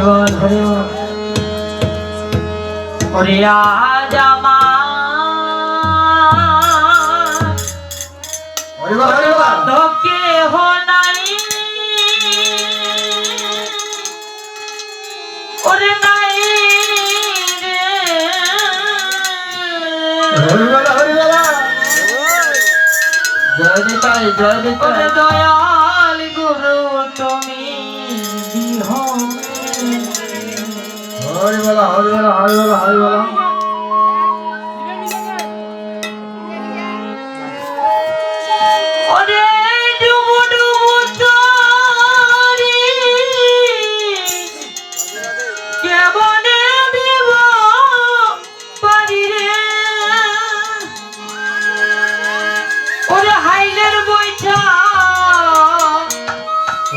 বল হরি বল। ওরে আজ আমার কেহ নাই, ওরে নাই রে। ওরে দয়াল গুরু তুমি হরি বলা হরি বলা হরি বলা হরি বলা। ওরে ডুবু ডুবু তরি কেমনে দিব পারি রে। ওরে হাইলের বৈঠা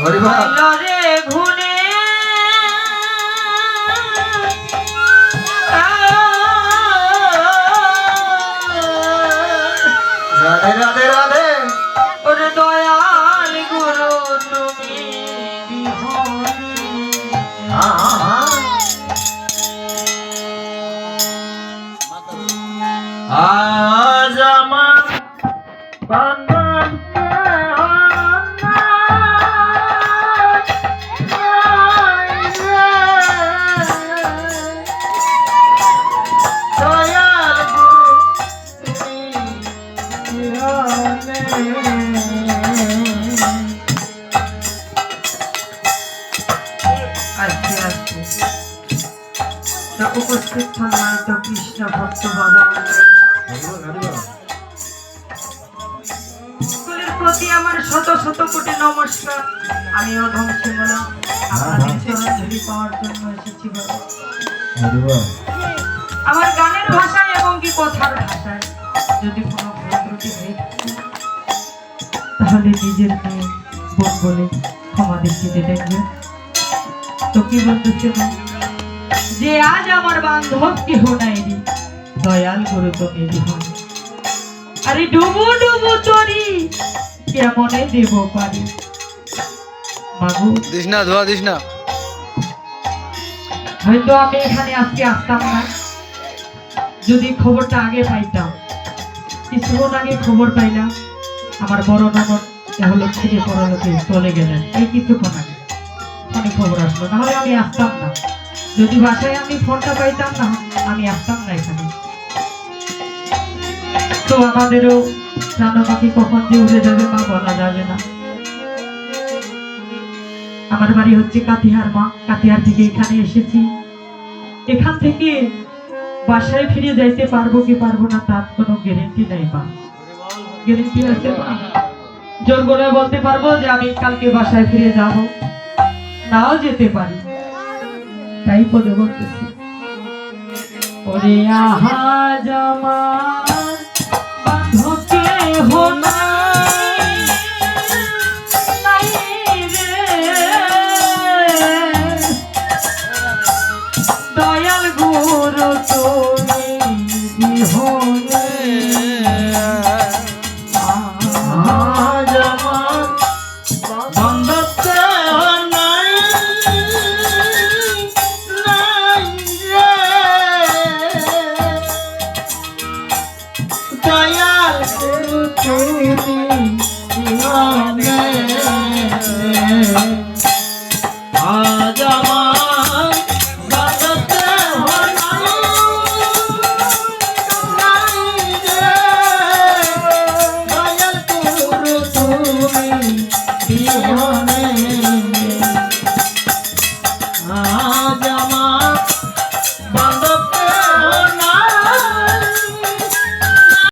হরি বলা হাইল রে ঘুরে। রাধে রাধে রাধে। ওরে দয়াল গুরু তুমি বিহনে। আজ আমার বান্ধব উপস্থিত সম্মানিত কৃষ্ণ ভক্ত ভগবানের প্রতি আমার শত শত কোটি নমস্কার। আমি অধম শিমলা আপনাদের চরণধুলি পাওয়ার জন্য এসেছি বাবা। আমার গানের ভাষায় এবং কি কথার ভাষায় যদি কোনো ভুল ত্রুটি হয়ে থাকে তাহলে নিজের মেয়ে বোন বলে ক্ষমা দৃষ্টিতে দেখবেন। তো কি বলতেছে যে আজ আমার বান্ধব কেহ নাই রে, দয়াল গুরু তুমি বিহনে। আরে ডুবু ডুবু তরি কেমনে দেব পারি। মাগো দিস না ধোয়া দিস না। হয়তো আমি এখানে আজকে আসতাম না যদি খবরটা আগে পাইতাম। কিছুক্ষণ আগে খবর পাইলাম আমার বড় ননদ হলো ছেড়ে পরলোকে চলে গেলেন। এই কিছুক্ষণ আগে অনেক খবর আসলো, নাহলে আমি আসতাম না। যদি বাসায় আমি ফোনটা পাইতাম না আমি আসতাম না এখানে। তো আমাদেরও জানো পাখি কখন যে উড়ে যাবে মা বলা যাবে না। আমার বাড়ি হচ্ছে কাতিহার মা, কাতিহার থেকে এখানে এসেছি। এখান থেকে বাসায় ফিরে যাইতে পারবো কি পারবো না তার কোনো গ্যারেন্টি নাই মা। গ্যারেন্টি আছে মা? জোর করে বলতে পারবো যে আমি কালকে বাসায় ফিরে যাব, নাও যেতে পারি। তাই বলে বলতেছি ওরে আহা জামা বান্ধবকে হোনা নাই রে। দয়াল গুরু তুমি বিহনে। আজ আমার বান্ধব নাই নাই রে। দয়াল গুরু তুমি বিহনে। আজ আমার বান্ধব নাই রে। দয়াল গুরু তুমি বিহনে। আজ